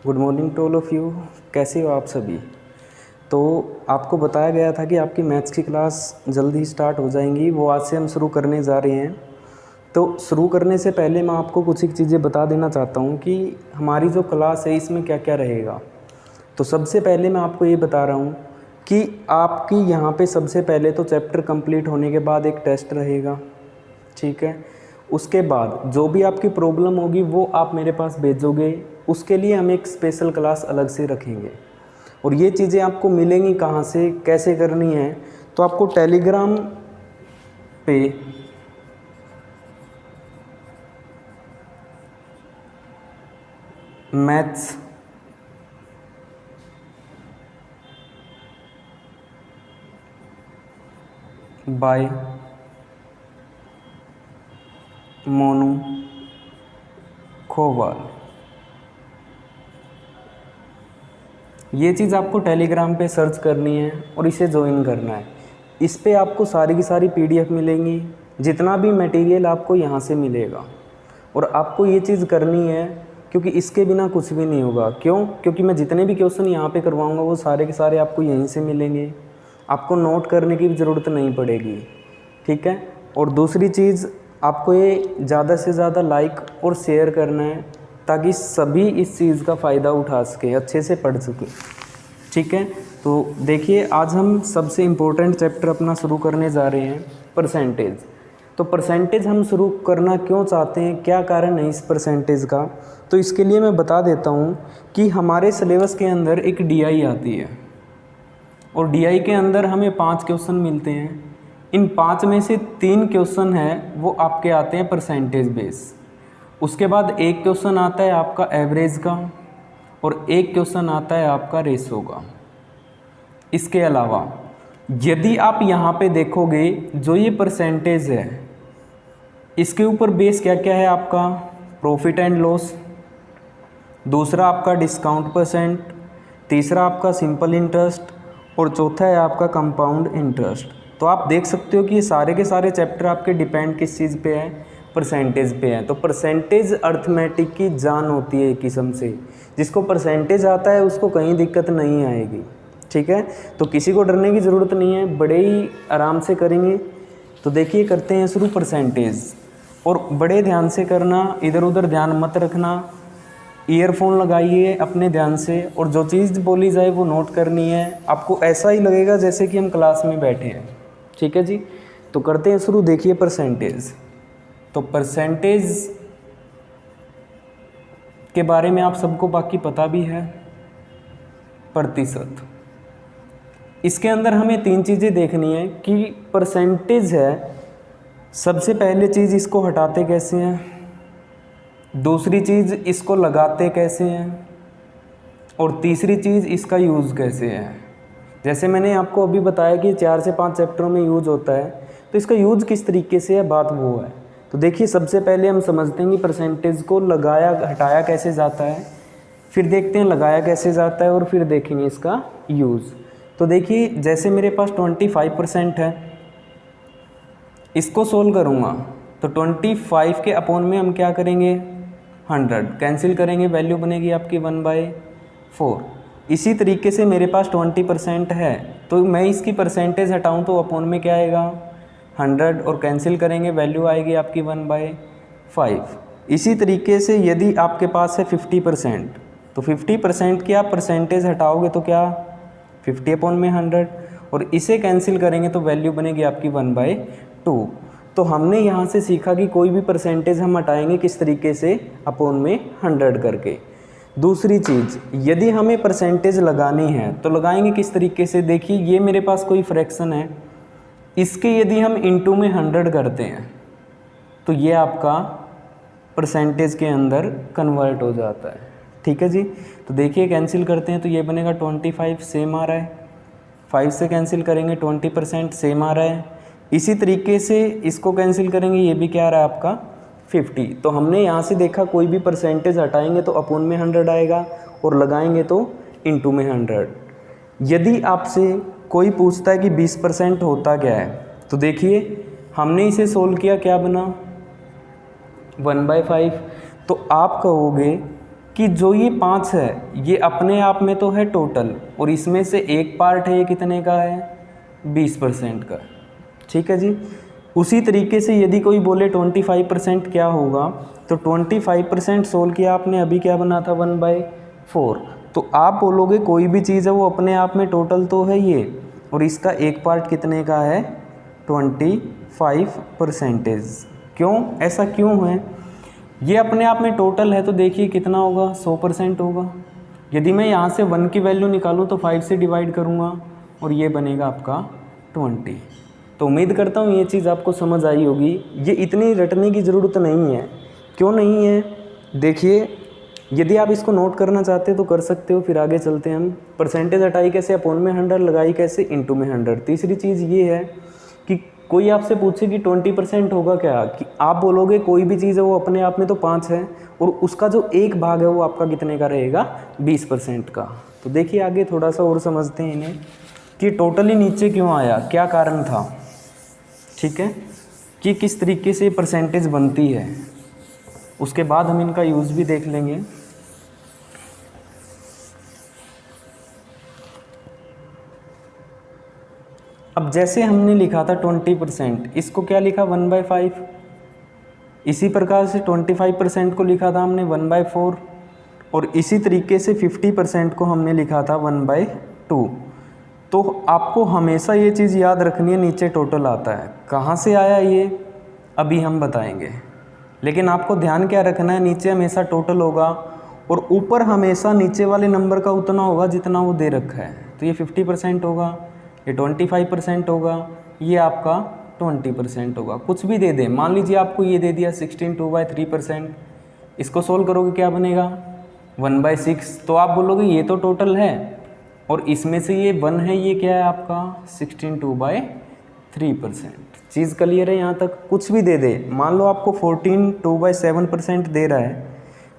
Good morning to all of you. कैसे हो आप सभी। तो आपको बताया गया था कि आपकी मैथ्स की क्लास जल्दी ही स्टार्ट हो जाएंगी, वो आज से हम शुरू करने जा रहे हैं। तो शुरू करने से पहले मैं आपको कुछ एक चीज़ें बता देना चाहता हूँ कि हमारी जो क्लास है इसमें क्या क्या रहेगा। तो सबसे पहले मैं आपको ये बता रहा हूँ कि आपकी यहाँ पे सबसे पहले तो चैप्टर कंप्लीट होने के बाद एक टेस्ट रहेगा, ठीक है। उसके बाद जो भी आपकी प्रॉब्लम होगी वो आप मेरे पास भेजोगे, उसके लिए हम एक स्पेशल क्लास अलग से रखेंगे। और ये चीज़ें आपको मिलेंगी कहाँ से, कैसे करनी है, तो आपको टेलीग्राम पे मैथ्स बाय मोनू खोवाल, ये चीज़ आपको टेलीग्राम पे सर्च करनी है और इसे ज्वाइन करना है। इस पे आपको सारी की सारी पीडीएफ मिलेंगी, जितना भी मटेरियल आपको यहाँ से मिलेगा। और आपको ये चीज़ करनी है क्योंकि इसके बिना कुछ भी नहीं होगा। क्यों? क्योंकि मैं जितने भी क्वेश्चन यहाँ पे करवाऊँगा वो सारे के सारे आपको यहीं से मिलेंगे, आपको नोट करने की भी ज़रूरत नहीं पड़ेगी, ठीक है। और दूसरी चीज़, आपको ये ज़्यादा से ज़्यादा लाइक और शेयर करना है ताकि सभी इस चीज़ का फ़ायदा उठा सके, अच्छे से पढ़ सके, ठीक है। तो देखिए, आज हम सबसे इम्पोर्टेंट चैप्टर अपना शुरू करने जा रहे हैं, परसेंटेज। तो परसेंटेज हम शुरू करना क्यों चाहते हैं, क्या कारण है इस परसेंटेज का, तो इसके लिए मैं बता देता हूँ कि हमारे सिलेबस के अंदर एक डीआई आती है और डीआई के अंदर हमें 5 क्वेश्चन मिलते हैं। इन 5 में से 3 क्वेश्चन हैं वो आपके आते हैं परसेंटेज बेस। उसके बाद एक क्वेश्चन आता है आपका एवरेज का और एक क्वेश्चन आता है आपका रेशो का। इसके अलावा यदि आप यहाँ पे देखोगे, जो ये परसेंटेज है इसके ऊपर बेस क्या क्या है आपका, प्रॉफिट एंड लॉस, दूसरा आपका डिस्काउंट परसेंट, तीसरा आपका सिंपल इंटरेस्ट और चौथा है आपका कंपाउंड इंटरेस्ट। तो आप देख सकते हो कि ये सारे के सारे चैप्टर आपके डिपेंड किस चीज़ पे है, परसेंटेज पे है। तो परसेंटेज अर्थमेटिक की जान होती है एक किस्म से, जिसको परसेंटेज आता है उसको कहीं दिक्कत नहीं आएगी, ठीक है। तो किसी को डरने की ज़रूरत नहीं है, बड़े ही आराम से करेंगे। तो देखिए, करते हैं शुरू परसेंटेज। और बड़े ध्यान से करना, इधर उधर ध्यान मत रखना, ईयरफोन लगाइए अपने ध्यान से और जो चीज़ बोली जाए वो नोट करनी है। आपको ऐसा ही लगेगा जैसे कि हम क्लास में बैठे हैं, ठीक है जी। तो करते हैं शुरू। देखिए परसेंटेज, तो परसेंटेज के बारे में आप सबको बाकी पता भी है, प्रतिशत। इसके अंदर हमें 3 चीज़ें देखनी है कि परसेंटेज है, सबसे पहले चीज़ इसको हटाते कैसे हैं, दूसरी चीज़ इसको लगाते कैसे हैं और तीसरी चीज़ इसका यूज़ कैसे है। जैसे मैंने आपको अभी बताया कि 4 से 5 चैप्टरों में यूज़ होता है, तो इसका यूज़ किस तरीके से है, बात वो है। तो देखिए, सबसे पहले हम समझते हैं कि परसेंटेज को लगाया हटाया कैसे जाता है, फिर देखते हैं लगाया कैसे जाता है और फिर देखेंगे इसका यूज़। तो देखिए, जैसे मेरे पास 25% है, इसको सोल्व करूँगा तो 25 के अपॉन में हम क्या करेंगे, 100 कैंसिल करेंगे, वैल्यू बनेगी आपकी 1/4। इसी तरीके से मेरे पास 20% है, तो मैं इसकी परसेंटेज हटाऊं तो अपॉन में क्या आएगा, 100 और कैंसिल करेंगे, वैल्यू आएगी आपकी 1/5। इसी तरीके से यदि आपके पास है 50%, तो 50% की आप परसेंटेज हटाओगे तो क्या, 50 अपॉन में 100 और इसे कैंसिल करेंगे तो वैल्यू बनेगी आपकी 1/2। तो हमने यहाँ से सीखा कि कोई भी परसेंटेज हम हटाएंगे किस तरीके से, अपॉन में 100 करके। दूसरी चीज़, यदि हमें परसेंटेज लगानी है तो लगाएंगे किस तरीके से। देखिए, ये मेरे पास कोई फ्रैक्शन है, इसके यदि हम इनटू में 100 करते हैं तो ये आपका परसेंटेज के अंदर कन्वर्ट हो जाता है, ठीक है जी। तो देखिए, कैंसिल करते हैं तो ये बनेगा 25 सेम आ रहा है, 5 से कैंसिल करेंगे 20% सेम आ रहा है। इसी तरीके से इसको कैंसिल करेंगे, ये भी क्या आ रहा है आपका 50। तो हमने यहाँ से देखा कोई भी परसेंटेज हटाएंगे तो अपॉन में 100 आएगा और लगाएंगे तो इनटू में 100। यदि आपसे कोई पूछता है कि 20% होता क्या है, तो देखिए हमने इसे सोल्व किया, क्या बना 1/5। तो आप कहोगे कि जो ये 5 है ये अपने आप में तो है टोटल, और इसमें से एक पार्ट है ये कितने का है, 20% का। ठीक है जी। उसी तरीके से यदि कोई बोले 25% क्या होगा, तो 25% सोल्व किया आपने, अभी क्या बना था 1/4। तो आप बोलोगे कोई भी चीज़ है वो अपने आप में टोटल तो है ये, और इसका एक पार्ट कितने का है, 25%। क्यों, ऐसा क्यों है, ये अपने आप में टोटल है तो देखिए कितना होगा, 100% होगा। यदि मैं यहाँ से 1 की वैल्यू निकालूँ तो 5 से डिवाइड करूँगा और ये बनेगा आपका 20। तो उम्मीद करता हूँ ये चीज़ आपको समझ आई होगी। ये इतनी रटने की ज़रूरत नहीं है। क्यों नहीं है, देखिए यदि आप इसको नोट करना चाहते हो तो कर सकते हो, फिर आगे चलते हैं हम। परसेंटेज हटाई कैसे, अपॉन में 100 लगाई कैसे, इनटू में 100। तीसरी चीज़ ये है कि कोई आपसे पूछे कि 20% होगा क्या, कि आप बोलोगे कोई भी चीज़ है वो अपने आप में तो 5 है, और उसका जो एक भाग है वो आपका कितने का रहेगा, 20% का। तो देखिए आगे थोड़ा सा और समझते हैं इन्हें कि टोटली नीचे क्यों आया, क्या कारण था। ठीक है, कि किस तरीके से परसेंटेज बनती है, उसके बाद हम इनका यूज़ भी देख लेंगे। अब जैसे हमने लिखा था 20%, इसको क्या लिखा 1/5। इसी प्रकार से 25% को लिखा था हमने 1/4, और इसी तरीके से 50% को हमने लिखा था 1/2। तो आपको हमेशा ये चीज़ याद रखनी है, नीचे टोटल आता है, कहाँ से आया ये अभी हम बताएंगे। लेकिन आपको ध्यान क्या रखना है, नीचे हमेशा टोटल होगा और ऊपर हमेशा नीचे वाले नंबर का उतना होगा जितना वो दे रखा है। तो ये 50% होगा, ये 25% होगा, ये आपका 20% होगा। कुछ भी दे दे, मान लीजिए आपको ये दे दिया 16 2/3%, इसको सोल्व करोगे क्या बनेगा 1/6। तो आप बोलोगे ये तो टोटल है और इसमें से ये 1 है, ये क्या है आपका 16 2/3%। चीज़ क्लियर है यहाँ तक। कुछ भी दे दे, मान लो आपको 14 2/7% दे रहा है,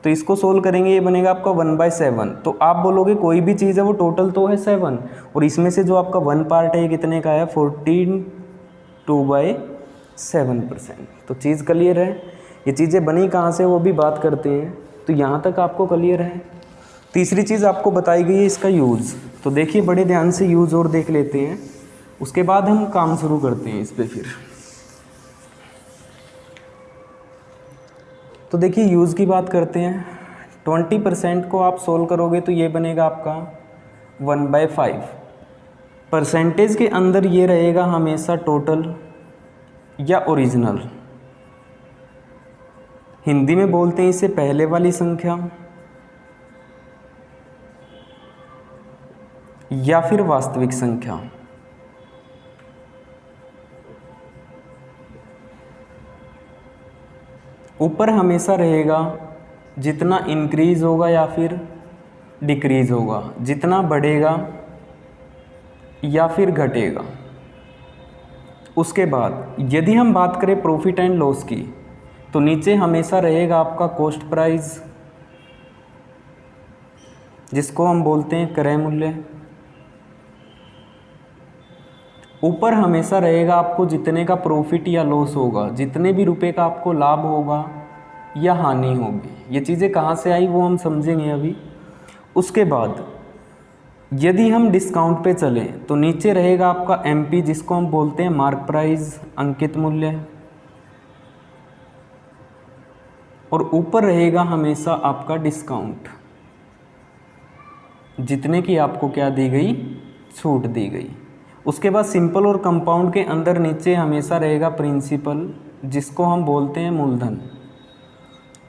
तो इसको सोल्व करेंगे, ये बनेगा आपका 1/7। तो आप बोलोगे कोई भी चीज़ है वो टोटल तो है 7, और इसमें से जो आपका 1 पार्ट है ये कितने का है 14 2/7%। तो चीज़ क्लियर है। ये चीज़ें बनी कहाँ से वो भी बात करते हैं। तो यहाँ तक आपको क्लियर है। तीसरी चीज़ आपको बताई गई है इसका यूज़। तो देखिए बड़े ध्यान से यूज़ और देख लेते हैं, उसके बाद हम काम शुरू करते हैं इस पे फिर। तो देखिए यूज़ की बात करते हैं। 20% को आप सोल्व करोगे तो ये बनेगा आपका 1/5। परसेंटेज के अंदर ये रहेगा हमेशा टोटल या ओरिजिनल। हिंदी में बोलते हैं इसे पहले वाली संख्या या फिर वास्तविक संख्या। ऊपर हमेशा रहेगा जितना इंक्रीज होगा या फिर डिक्रीज होगा, जितना बढ़ेगा या फिर घटेगा। उसके बाद यदि हम बात करें प्रॉफिट एंड लॉस की, तो नीचे हमेशा रहेगा आपका कॉस्ट प्राइस, जिसको हम बोलते हैं क्रय मूल्य। ऊपर हमेशा रहेगा आपको जितने का प्रॉफिट या लॉस होगा, जितने भी रुपए का आपको लाभ होगा या हानि होगी। ये चीज़ें कहाँ से आई वो हम समझेंगे अभी। उसके बाद यदि हम डिस्काउंट पे चलें तो नीचे रहेगा आपका एमपी, जिसको हम बोलते हैं मार्क प्राइस, अंकित मूल्य, और ऊपर रहेगा हमेशा आपका डिस्काउंट, जितने की आपको क्या दी गई, छूट दी गई। उसके बाद सिंपल और कंपाउंड के अंदर नीचे हमेशा रहेगा प्रिंसिपल, जिसको हम बोलते हैं मूलधन,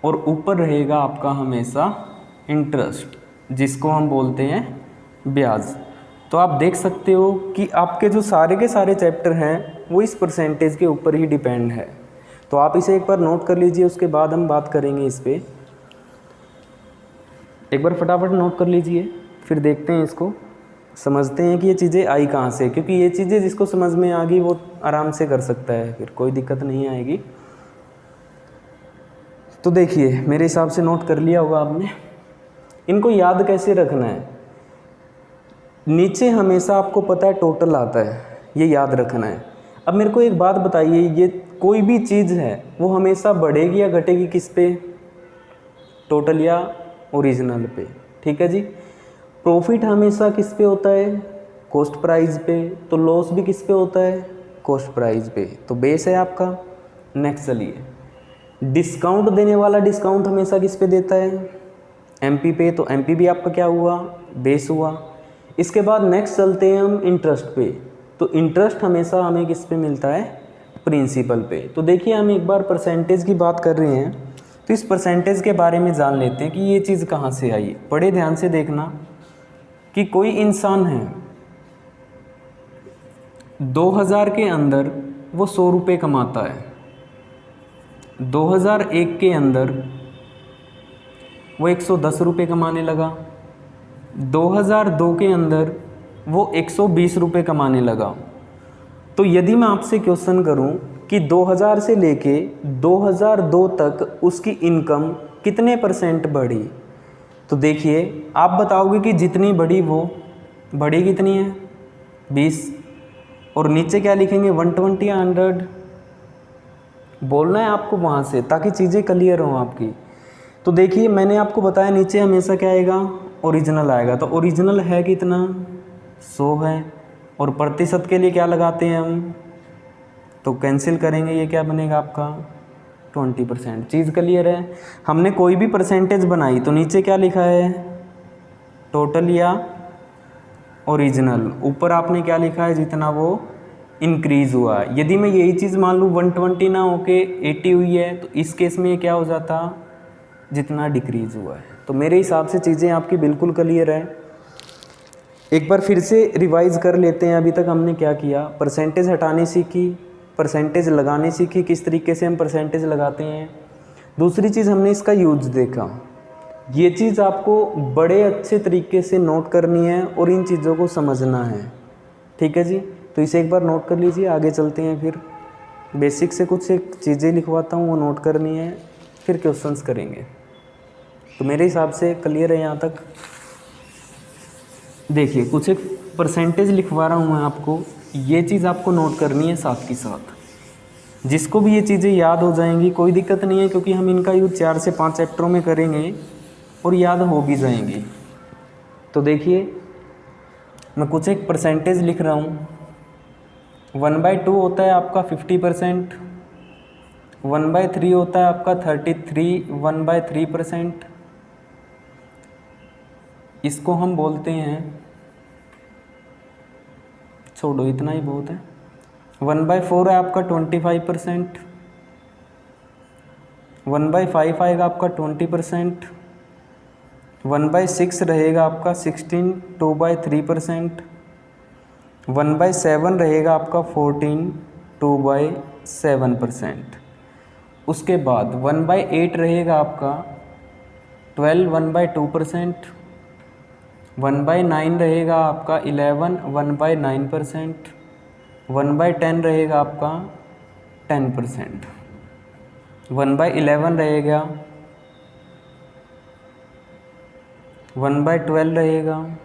और ऊपर रहेगा आपका हमेशा इंटरेस्ट, जिसको हम बोलते हैं ब्याज। तो आप देख सकते हो कि आपके जो सारे के सारे चैप्टर हैं वो इस परसेंटेज के ऊपर ही डिपेंड है। तो आप इसे एक बार नोट कर लीजिए, उसके बाद हम बात करेंगे इस पर। एक बार फटाफट नोट कर लीजिए, फिर देखते हैं इसको, समझते हैं कि ये चीज़ें आई कहाँ से। क्योंकि ये चीज़ें जिसको समझ में आ गई वो आराम से कर सकता है, फिर कोई दिक्कत नहीं आएगी। तो देखिए मेरे हिसाब से नोट कर लिया होगा आपने। इनको याद कैसे रखना है, नीचे हमेशा आपको पता है टोटल आता है, ये याद रखना है। अब मेरे को एक बात बताइए, ये कोई भी चीज़ है वो हमेशा बढ़ेगी या घटेगी किस पे, टोटल या ओरिजिनल पे। ठीक है जी। प्रॉफिट हमेशा किस पे होता है? कॉस्ट प्राइस पे। तो लॉस भी किस पे होता है? कॉस्ट प्राइस पे। तो बेस है आपका। नेक्स्ट चलिए, डिस्काउंट देने वाला डिस्काउंट हमेशा किस पे देता है? एमपी पे। तो एमपी भी आपका क्या हुआ? बेस हुआ। इसके बाद नेक्स्ट चलते हैं हम इंटरेस्ट पे। तो इंटरेस्ट हमेशा हमें किस पे मिलता है? प्रिंसिपल पे। तो देखिए हम एक बार परसेंटेज की बात कर रहे हैं, तो इस परसेंटेज के बारे में जान लेते हैं कि ये चीज़ कहाँ से आई। बड़े ध्यान से देखना कि कोई इंसान है 2000 के अंदर वो 100 रुपये कमाता है, 2001 के अंदर वो 110 रुपये कमाने लगा, 2002 के अंदर वो 120 रुपये कमाने लगा। तो यदि मैं आपसे क्वेश्चन करूं कि 2000 से लेके 2002 तक उसकी इनकम कितने परसेंट बढ़ी, तो देखिए आप बताओगे कि जितनी बढ़ी वो बढ़ी कितनी है? 20। और नीचे क्या लिखेंगे? 120 या 100। बोलना है आपको वहाँ से ताकि चीज़ें क्लियर हों आपकी। तो देखिए मैंने आपको बताया नीचे हमेशा क्या आएगा? ओरिजिनल आएगा। तो ओरिजिनल है कितना? 100 है। और प्रतिशत के लिए क्या लगाते हैं हम? तो कैंसिल करेंगे, ये क्या बनेगा आपका? 20%। चीज़ क्लियर है? हमने कोई भी परसेंटेज बनाई तो नीचे क्या लिखा है? टोटल या ओरिजिनल। ऊपर आपने क्या लिखा है? जितना वो इंक्रीज़ हुआ। यदि मैं यही चीज़ मान लूँ 120 ना होके 80 हुई है, तो इस केस में क्या हो जाता? जितना डिक्रीज़ हुआ है। तो मेरे हिसाब से चीज़ें आपकी बिल्कुल क्लियर है। एक बार फिर से रिवाइज़ कर लेते हैं। अभी तक हमने क्या किया? परसेंटेज हटानी सीखी, परसेंटेज लगानी सीखी, किस तरीके से हम परसेंटेज लगाते हैं। दूसरी चीज़ हमने इसका यूज देखा। ये चीज़ आपको बड़े अच्छे तरीके से नोट करनी है और इन चीज़ों को समझना है। ठीक है जी। तो इसे एक बार नोट कर लीजिए। आगे चलते हैं। फिर बेसिक से कुछ एक चीज़ें लिखवाता हूँ, वो नोट करनी है, फिर क्वेश्चंस करेंगे। तो मेरे हिसाब से क्लियर है यहाँ तक। देखिए कुछ एक परसेंटेज लिखवा रहा हूँ मैं आपको, ये चीज़ आपको नोट करनी है साथ के साथ। जिसको भी ये चीज़ें याद हो जाएंगी कोई दिक्कत नहीं है, क्योंकि हम इनका यूज 4 से 5 चैप्टरों में करेंगे और याद हो भी जाएंगी। तो देखिए मैं कुछ एक परसेंटेज लिख रहा हूँ। 1/2 होता है आपका 50%, 1/3 होता है आपका 1/3%। इसको हम बोलते हैं, छोड़ो इतना ही बहुत है। 1/4 है आपका 25%, 1/5 आएगा आपका 20%, 1/6 रहेगा आपका 16 2/3%, 1/7 रहेगा आपका 14 2/7%। उसके बाद 1/8 रहेगा आपका 12 1/2%, 1/9 रहेगा आपका 11 1/9%, 1/10 रहेगा आपका 10%, 1/11 रहेगा, 1/12 रहेगा,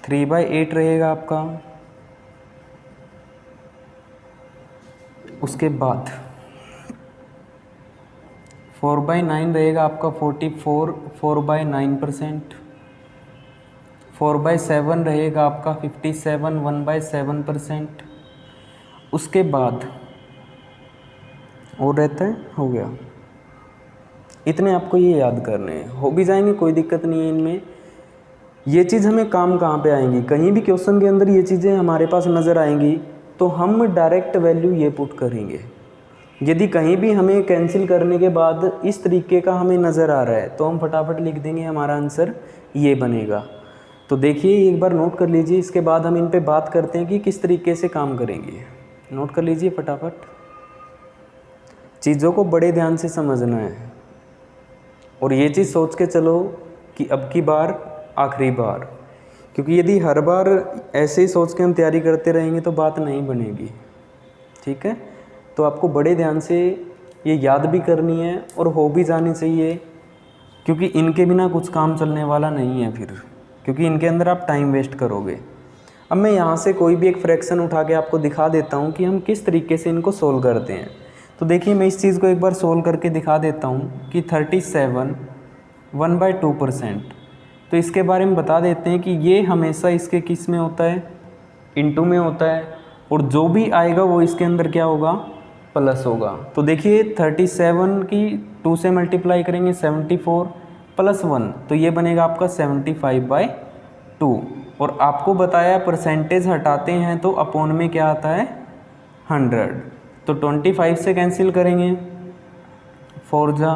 3/8 रहेगा आपका। उसके बाद 4/9 रहेगा आपका 44 4/9%, 4/7 रहेगा आपका 57 1/7%। उसके बाद और रहता है, हो गया। इतने आपको ये याद करने हैं, हो भी जाएंगे, कोई दिक्कत नहीं है इनमें। ये चीज़ हमें काम कहाँ पे आएंगी? कहीं भी क्वेश्चन के अंदर ये चीज़ें हमारे पास नज़र आएंगी तो हम डायरेक्ट वैल्यू ये पुट करेंगे। यदि कहीं भी हमें कैंसिल करने के बाद इस तरीके का हमें नज़र आ रहा है तो हम फटाफट लिख देंगे, हमारा आंसर ये बनेगा। तो देखिए एक बार नोट कर लीजिए, इसके बाद हम इन पे बात करते हैं कि किस तरीके से काम करेंगे। नोट कर लीजिए फटाफट, चीज़ों को बड़े ध्यान से समझना है और ये चीज़ सोच के चलो कि अब की बार आखिरी बार, क्योंकि यदि हर बार ऐसे ही सोच के हम तैयारी करते रहेंगे तो बात नहीं बनेगी। ठीक है, तो आपको बड़े ध्यान से ये याद भी करनी है और हो भी जानी चाहिए, क्योंकि इनके बिना कुछ काम चलने वाला नहीं है फिर, क्योंकि इनके अंदर आप टाइम वेस्ट करोगे। अब मैं यहाँ से कोई भी एक फ्रैक्शन उठा के आपको दिखा देता हूँ कि हम किस तरीके से इनको सोल्व करते हैं। तो तो देखिए मैं इस चीज़ को एक बार सोल्व करके दिखा देता हूँ कि 37 1/2%। तो इसके बारे में बता देते हैं कि ये हमेशा इसके किस में होता है, इनटू में होता है, और जो भी आएगा वो इसके अंदर क्या होगा, प्लस होगा। तो देखिए 37 की 2 से मल्टीप्लाई करेंगे 74 प्लस 1, तो ये बनेगा आपका 75/2। और आपको बताया परसेंटेज हटाते हैं तो अपॉन में क्या आता है, 100। तो 25 से कैंसिल करेंगे 4 जा,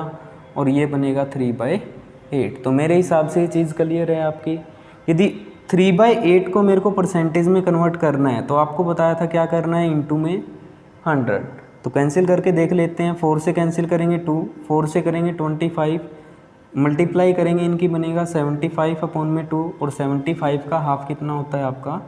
और ये बनेगा 3/8। तो मेरे हिसाब से ये चीज़ क्लियर है आपकी। यदि 3/8 को मेरे को परसेंटेज में कन्वर्ट करना है तो आपको बताया था क्या करना है, इनटू में 100। तो कैंसिल करके देख लेते हैं, 4 से कैंसिल करेंगे 2, 4 से करेंगे 25, मल्टीप्लाई करेंगे इनकी बनेगा 75/2, और 75 का हाफ कितना होता है आपका।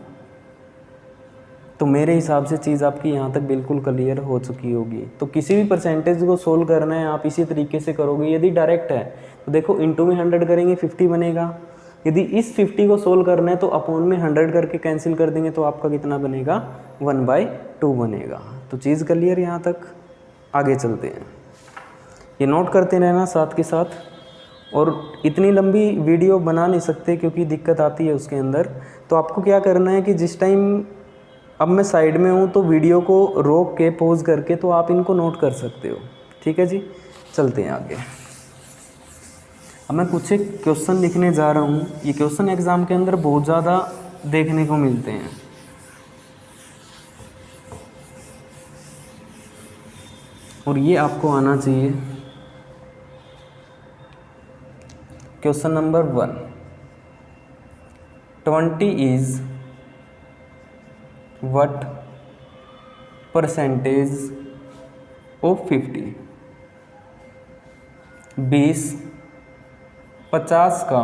तो मेरे हिसाब से चीज़ आपकी यहाँ तक बिल्कुल क्लियर हो चुकी होगी। तो किसी भी परसेंटेज को सोल्व करना है आप इसी तरीके से करोगे। यदि डायरेक्ट है तो देखो इनटू में 100 करेंगे 50 बनेगा। यदि इस 50 को सोल्व करना है तो अपॉन में 100 करके कैंसिल कर देंगे तो आपका कितना बनेगा, 1/2 बनेगा। तो चीज़ क्लियर यहाँ तक। आगे चलते हैं, ये नोट करते रहना साथ के साथ। और इतनी लंबी वीडियो बना नहीं सकते क्योंकि दिक्कत आती है उसके अंदर। तो आपको क्या करना है कि जिस टाइम अब मैं साइड में हूँ तो वीडियो को रोक के पॉज करके तो आप इनको नोट कर सकते हो। ठीक है जी, चलते हैं आगे। अब मैं कुछ एक क्वेश्चन लिखने जा रहा हूँ। ये क्वेश्चन एग्ज़ाम के अंदर बहुत ज़्यादा देखने को मिलते हैं। और ये आपको आना चाहिए। Question number 1, 20 is what percentage of 50? 50 का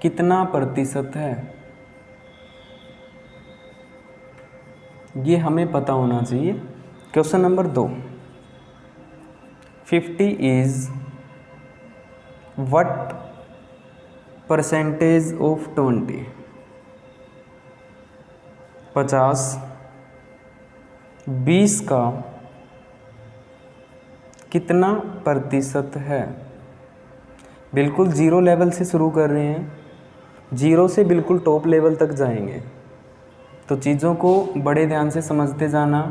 कितना प्रतिशत है, ये हमें पता होना चाहिए। Question number 2, 50 is what percentage of 20? 50 20 का कितना प्रतिशत है। बिल्कुल जीरो लेवल से शुरू कर रहे हैं, जीरो से बिल्कुल टॉप लेवल तक जाएंगे। तो चीज़ों को बड़े ध्यान से समझते जाना,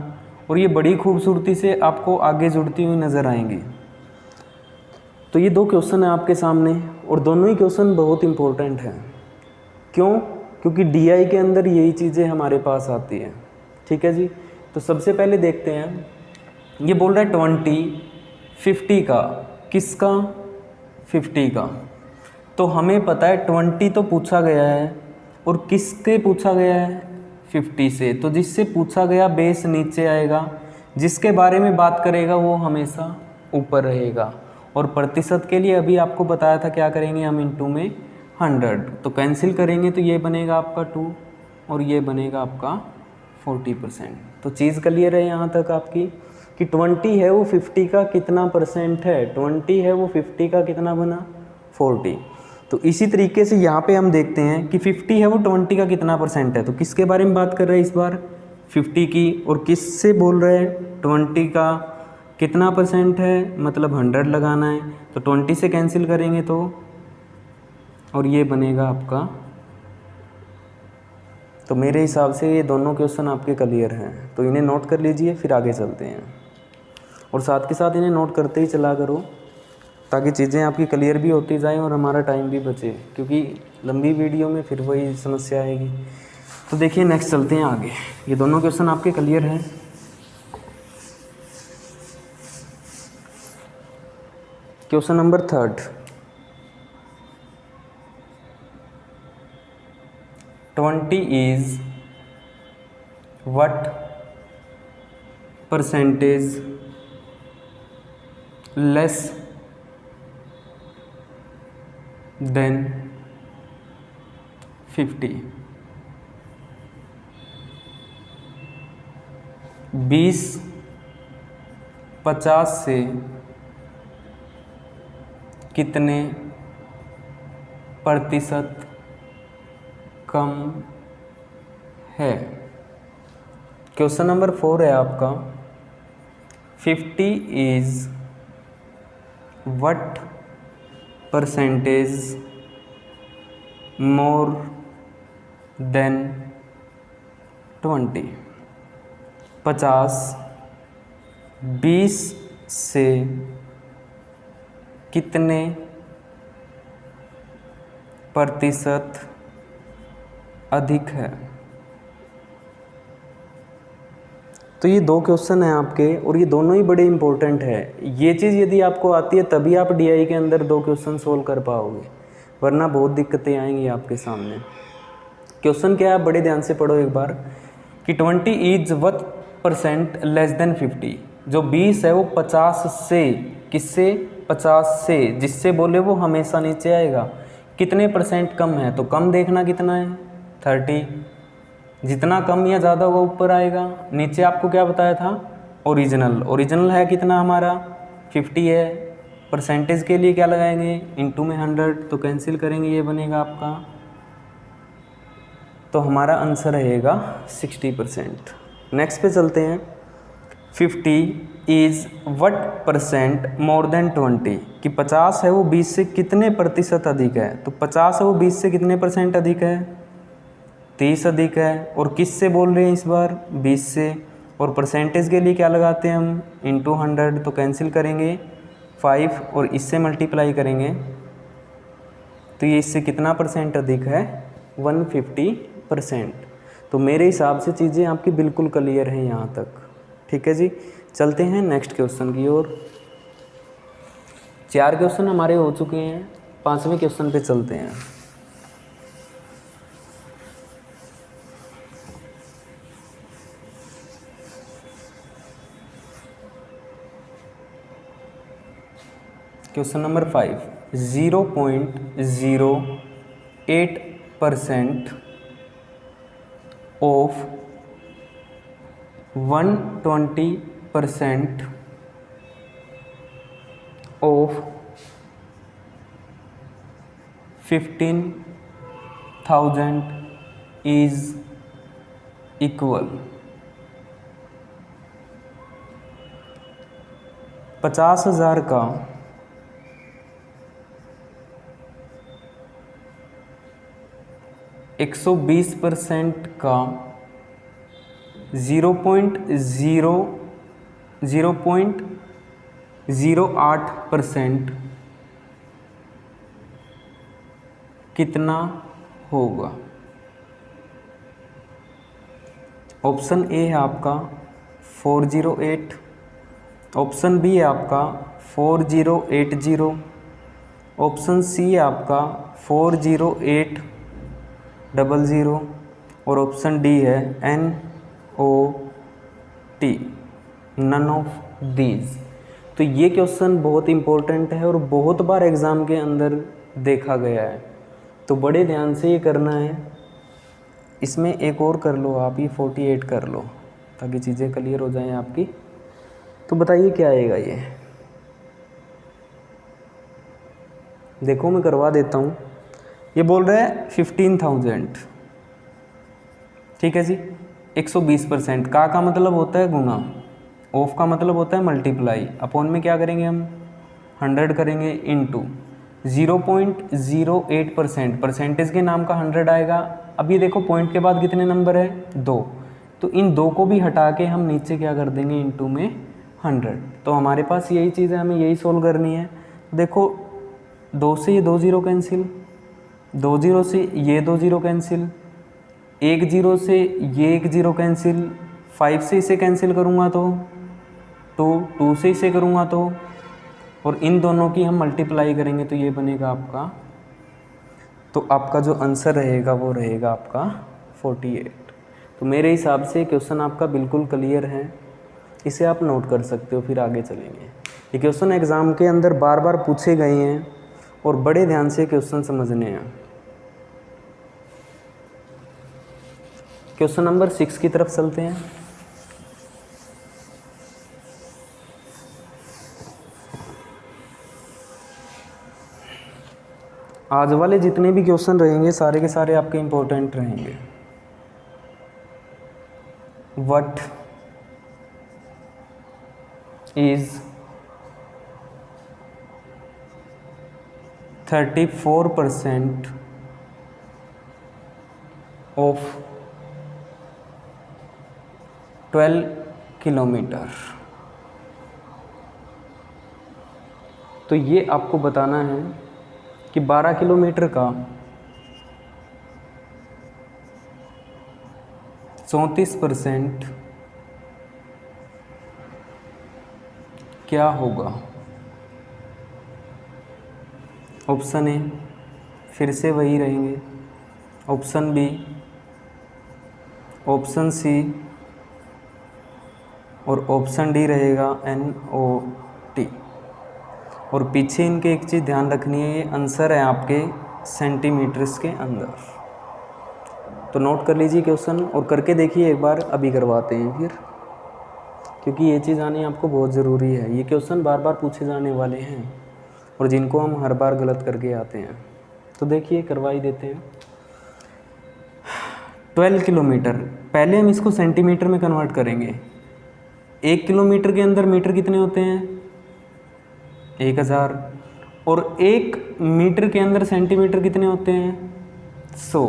और ये बड़ी खूबसूरती से आपको आगे जुड़ती हुई नज़र आएंगी। तो ये 2 क्वेश्चन हैं आपके सामने, और दोनों ही क्वेश्चन बहुत इम्पोर्टेंट हैं। क्यों? क्योंकि DI के अंदर यही चीज़ें हमारे पास आती हैं। ठीक है जी, तो सबसे पहले देखते हैं। ये बोल रहा है 20 50 का, किसका, 50 का। तो हमें पता है 20 तो पूछा गया है, और किसके पूछा गया है, 50 से। तो जिससे पूछा गया बेस नीचे आएगा, जिसके बारे में बात करेगा वो हमेशा ऊपर रहेगा। और प्रतिशत के लिए अभी आपको बताया था क्या करेंगे हम, इनटू में 100। तो कैंसिल करेंगे तो ये बनेगा आपका 2, और ये बनेगा आपका 40%। तो चीज़ क्लियर है यहाँ तक आपकी कि 20 है वो 50 का कितना परसेंट है, 20 है वो 50 का कितना बना, 40। तो इसी तरीके से यहाँ पे हम देखते हैं कि 50 है वो 20 का कितना परसेंट है। तो किसके बारे में बात कर रहे हैं इस बार, 50 की। और किससे बोल रहे हैं, 20 का कितना परसेंट है, मतलब 100 लगाना है। तो 20 से कैंसिल करेंगे तो, और ये बनेगा आपका। तो मेरे हिसाब से ये दोनों क्वेश्चन आपके क्लियर हैं। तो इन्हें नोट कर लीजिए, फिर आगे चलते हैं। और साथ के साथ इन्हें नोट करते ही चला करो, ताकि चीज़ें आपकी क्लियर भी होती जाएं और हमारा टाइम भी बचे, क्योंकि लंबी वीडियो में फिर वही समस्या आएगी। तो देखिए नेक्स्ट चलते हैं आगे। ये दोनों क्वेश्चन आपके क्लियर हैं। Question number 3, 20 is what percentage less than 50? 20 50 से कितने प्रतिशत कम है। क्वेश्चन नंबर 4 है आपका, 50 is what percentage more than 20? 50 20 से कितने प्रतिशत अधिक है? तो ये दो क्वेश्चन हैं आपके और ये दोनों ही बड़े इंपॉर्टेंट है। ये चीज़ यदि आपको आती है तभी आप डीआई के अंदर दो क्वेश्चन सोल्व कर पाओगे, वरना बहुत दिक्कतें आएंगी आपके सामने। क्वेश्चन क्या है, आप बड़े ध्यान से पढ़ो एक बार कि 20 इज what % लेस देन 50। जो 20 है वो 50 से, किससे? 50 से, जिससे बोले वो हमेशा नीचे आएगा। कितने % कम है? तो कम देखना कितना है, 30। जितना कम या ज़्यादा होगा ऊपर आएगा। नीचे आपको क्या बताया था, ओरिजिनल है कितना हमारा, 50 है। परसेंटेज के लिए क्या लगाएंगे, इनटू में 100, तो कैंसिल करेंगे, ये बनेगा आपका, तो हमारा आंसर रहेगा 60%। नेक्स्ट पे चलते हैं। 50 इज़ what % मोर देन 20, कि 50 है वो 20 से कितने प्रतिशत अधिक है? तो 50 है वो 20 से कितने % अधिक है, 30 अधिक है। और किस से बोल रहे हैं इस बार, 20 से। और परसेंटेज के लिए क्या लगाते हैं हम, इनटू 100, तो कैंसिल करेंगे 5 और इससे मल्टीप्लाई करेंगे तो ये इससे कितना % अधिक है, 150%। तो मेरे हिसाब से चीज़ें आपकी बिल्कुल क्लियर हैं यहाँ तक। ठीक है जी, चलते हैं नेक्स्ट क्वेश्चन की ओर। 4 क्वेश्चन हमारे हो चुके हैं, 5वें क्वेश्चन पे चलते हैं। Question number 5, 0.08% of 120% of 15,000 is equal. 50,000 का 120% का 0.08% कितना होगा? ऑप्शन ए है आपका 408, ऑप्शन बी है आपका 4080, ऑप्शन सी है आपका 40800 और ऑप्शन डी है NOT, नन ऑफ दीज। तो ये क्वेश्चन बहुत इंपॉर्टेंट है और बहुत बार एग्ज़ाम के अंदर देखा गया है, तो बड़े ध्यान से ये करना है। इसमें एक और कर लो आप, ये 48 कर लो ताकि चीज़ें क्लियर हो जाएं आपकी। तो बताइए क्या आएगा ये, देखो मैं करवा देता हूँ। ये बोल रहा है 15,000, ठीक है जी। 120% का मतलब होता है गुना, ऑफ का मतलब होता है मल्टीप्लाई, अपॉन में क्या करेंगे हम 100 करेंगे, इनटू 0.08%, परसेंटेज के नाम का 100 आएगा। अब ये देखो पॉइंट के बाद कितने नंबर है, 2, तो इन 2 को भी हटा के हम नीचे क्या कर देंगे, इनटू में 100। तो हमारे पास यही चीज़ है, हमें यही सोल्व करनी है। देखो 2 से ये 2 0 कैंसिल, 2 0 से ये 2 0 कैंसिल, 1 0 से ये 1 0 कैंसिल, 5 से इसे कैंसिल करूँगा तो 2 से इसे करूँगा तो, और इन दोनों की हम मल्टीप्लाई करेंगे तो ये बनेगा आपका, तो आपका जो आंसर रहेगा वो रहेगा आपका 48। तो मेरे हिसाब से क्वेश्चन आपका बिल्कुल क्लियर है, इसे आप नोट कर सकते हो, फिर आगे चलेंगे। ये क्वेश्चन एग्ज़ाम के अंदर बार बार पूछे गए हैं और बड़े ध्यान से क्वेश्चन समझने हैं। क्वेश्चन नंबर 6 की तरफ चलते हैं। आज वाले जितने भी क्वेश्चन रहेंगे सारे के सारे आपके इम्पोर्टेंट रहेंगे। What is 34% of 12 kilometre. तो ये आपको बताना है कि 12 किलोमीटर का 34% क्या होगा। ऑप्शन ए फिर से वही रहेंगे, ऑप्शन बी, ऑप्शन सी और ऑप्शन डी रहेगा NOT। और पीछे इनके एक चीज़ ध्यान रखनी है, ये आंसर है आपके सेंटीमीटर्स के अंदर। तो नोट कर लीजिए क्वेश्चन और करके देखिए एक बार, अभी करवाते हैं फिर, क्योंकि ये चीज़ आनी आपको बहुत ज़रूरी है। ये क्वेश्चन बार बार पूछे जाने वाले हैं और जिनको हम हर बार गलत करके आते हैं। तो देखिए करवा ही देते हैं। 12 किलोमीटर, पहले हम इसको सेंटीमीटर में कन्वर्ट करेंगे। 1 किलोमीटर के अंदर मीटर कितने होते हैं? 1000। और 1 मीटर के अंदर सेंटीमीटर कितने होते हैं? 100।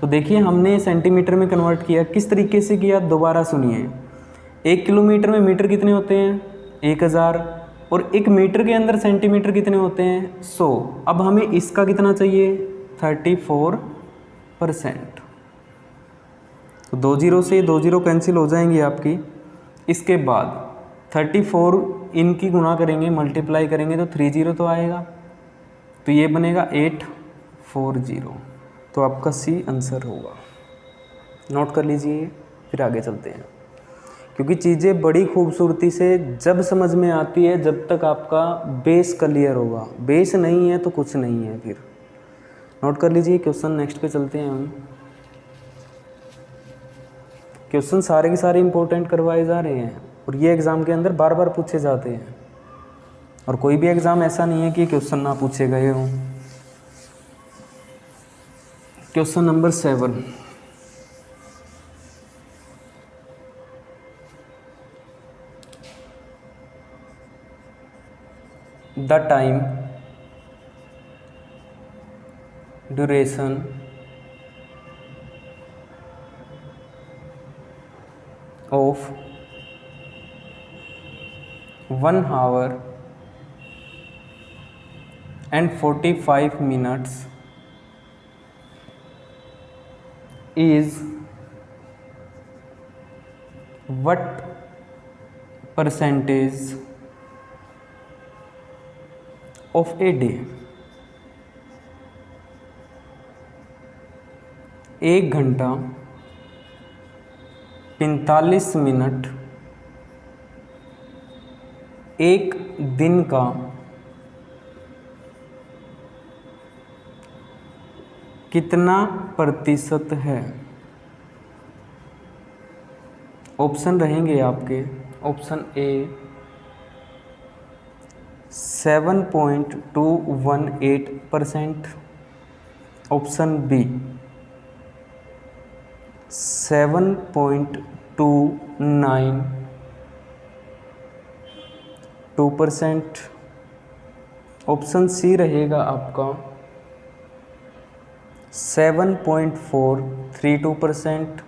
तो देखिए हमने सेंटीमीटर में कन्वर्ट किया, किस तरीके से किया दोबारा सुनिए। 1 किलोमीटर में मीटर कितने होते हैं? 1000। और 1 मीटर के अंदर सेंटीमीटर कितने होते हैं? 100। अब हमें इसका कितना चाहिए? 34%। तो 2 जीरो से 2 जीरो कैंसिल हो जाएंगी आपकी। इसके बाद 34 इनकी गुणा करेंगे, मल्टीप्लाई करेंगे तो 30 तो आएगा, तो ये बनेगा 840। तो आपका सी आंसर होगा। नोट कर लीजिए, फिर आगे चलते हैं, क्योंकि चीज़ें बड़ी खूबसूरती से जब समझ में आती है जब तक आपका बेस क्लियर होगा। बेस नहीं है तो कुछ नहीं है फिर। नोट कर लीजिए क्वेश्चन, नेक्स्ट पे चलते हैं हम। क्वेश्चन सारे के सारे इंपॉर्टेंट करवाए जा रहे हैं और ये एग्ज़ाम के अंदर बार बार पूछे जाते हैं, और कोई भी एग्ज़ाम ऐसा नहीं है कि क्वेश्चन ना पूछे गए हों। Question number 7, the time duration of 1 hour and 45 minutes is what percentage of a day? 1 घंटा 45 मिनट एक दिन का कितना प्रतिशत है? ऑप्शन रहेंगे आपके, option A 7.218%, option B 7.292%, option C रहेगा आपका 7.432%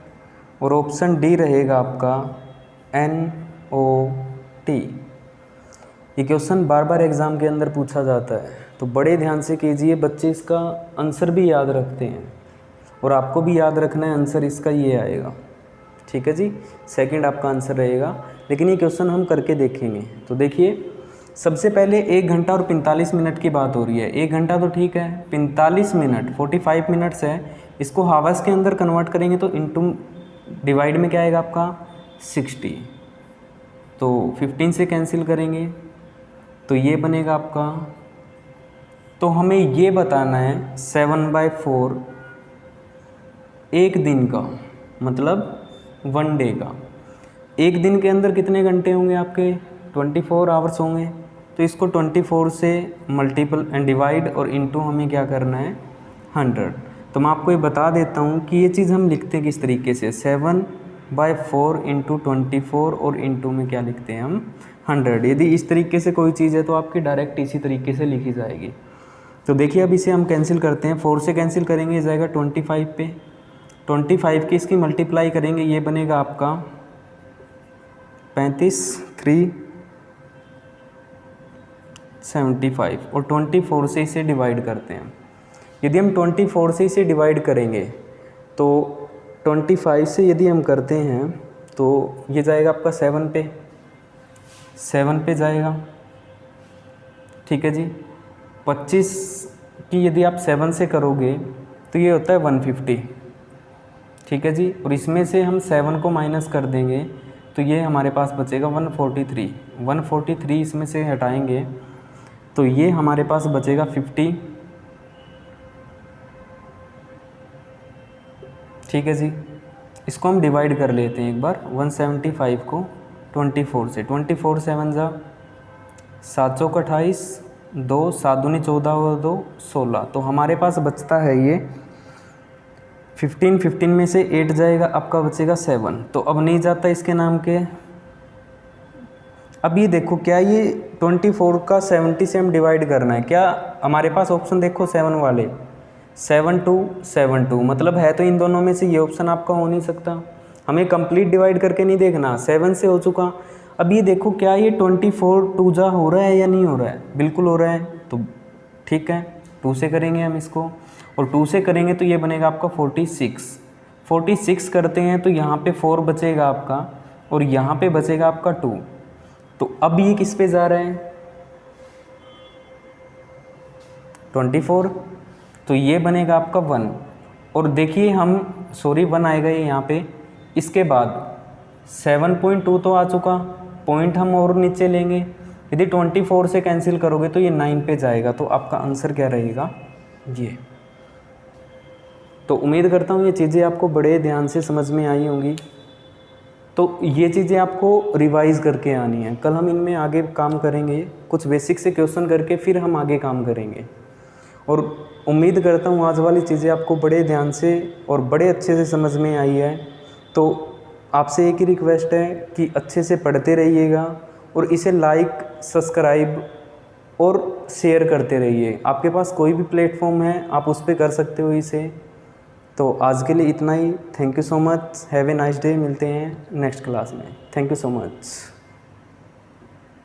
और ऑप्शन डी रहेगा आपका NOT। ये क्वेश्चन बार बार एग्ज़ाम के अंदर पूछा जाता है, तो बड़े ध्यान से कीजिए। बच्चे इसका आंसर भी याद रखते हैं और आपको भी याद रखना है, आंसर इसका ये आएगा। ठीक है जी, सेकंड आपका आंसर रहेगा, लेकिन ये क्वेश्चन हम करके देखेंगे। तो देखिए, सबसे पहले 1 घंटा और 45 मिनट की बात हो रही है। 1 घंटा तो ठीक है, 45 मिनट 45 मिनट्स है, इसको हावर्स के अंदर कन्वर्ट करेंगे तो इनटू डिवाइड में क्या आएगा आपका 60। तो 15 से कैंसिल करेंगे तो ये बनेगा आपका, तो हमें ये बताना है 7/4 एक दिन का, मतलब 1 डे का। एक दिन के अंदर कितने घंटे होंगे आपके? 24 आवर्स होंगे। तो इसको 24 से मल्टीपल एंड डिवाइड और इनटू हमें क्या करना है 100। तो मैं आपको ये बता देता हूँ कि ये चीज़ हम लिखते हैं किस तरीके से, 7 बाय 4 इंटू 24 और इंटू में क्या लिखते हैं हम 100। यदि इस तरीके से कोई चीज़ है तो आपकी डायरेक्ट इसी तरीके से लिखी जाएगी। तो देखिए अब इसे हम कैंसिल करते हैं, 4 से कैंसिल करेंगे, ये जाएगा 25 पे, 25 की इसकी मल्टीप्लाई करेंगे, ये बनेगा आपका 35, 3, 75 और 24 से इसे डिवाइड करते हैं। यदि हम 24 से इसे डिवाइड करेंगे तो 25 से यदि हम करते हैं तो ये जाएगा आपका 7 पे जाएगा, ठीक है जी। 25 की यदि आप 7 से करोगे तो ये होता है 150, ठीक है जी। और इसमें से हम 7 को माइनस कर देंगे तो ये हमारे पास बचेगा 143, 143 इसमें से हटाएंगे तो ये हमारे पास बचेगा 50, ठीक है जी। इसको हम डिवाइड कर लेते हैं एक बार, 175 को 24 से, 24 7 जा 7 चौक 28, 2 7 दूनी 14 और 2 16, तो हमारे पास बचता है ये 15, 15 में से 8 जाएगा, आपका बचेगा 7, तो अब नहीं जाता इसके नाम के। अब ये देखो क्या ये 24 का 70 से हम डिवाइड करना है, क्या हमारे पास ऑप्शन देखो 7 वाले, 7 2 7 2, मतलब है तो इन दोनों में से ये ऑप्शन आपका हो नहीं सकता। हमें कंप्लीट डिवाइड करके नहीं देखना, 7 से हो चुका। अब ये देखो क्या ये 24 2 जा हो रहा है या नहीं हो रहा है, बिल्कुल हो रहा है, तो ठीक है 2 से करेंगे हम इसको, और 2 से करेंगे तो ये बनेगा आपका 46 करते हैं तो यहाँ पे 4 बचेगा आपका और यहाँ पे बचेगा आपका 2, तो अब ये किस पे जा रहा है 24, तो ये बनेगा आपका 1, और देखिए हम 1 आएगा ये यहाँ पे, इसके बाद 7.2 तो आ चुका, पॉइंट हम और नीचे लेंगे, यदि 24 से कैंसिल करोगे तो ये 9 पे जाएगा, तो आपका आंसर क्या रहेगा ये। तो उम्मीद करता हूँ ये चीज़ें आपको बड़े ध्यान से समझ में आई होंगी। तो ये चीज़ें आपको रिवाइज़ करके आनी है, कल हम इनमें आगे काम करेंगे, कुछ बेसिक से क्वेश्चन करके फिर हम आगे काम करेंगे। और उम्मीद करता हूँ आज वाली चीज़ें आपको बड़े ध्यान से और बड़े अच्छे से समझ में आई है। तो आपसे एक ही रिक्वेस्ट है कि अच्छे से पढ़ते रहिएगा और इसे लाइक, सब्सक्राइब और शेयर करते रहिए। आपके पास कोई भी प्लेटफॉर्म है आप उस पर कर सकते हो इसे। तो आज के लिए इतना ही, thank you so much, have a nice day, मिलते हैं नेक्स्ट क्लास में, थैंक यू सो मच।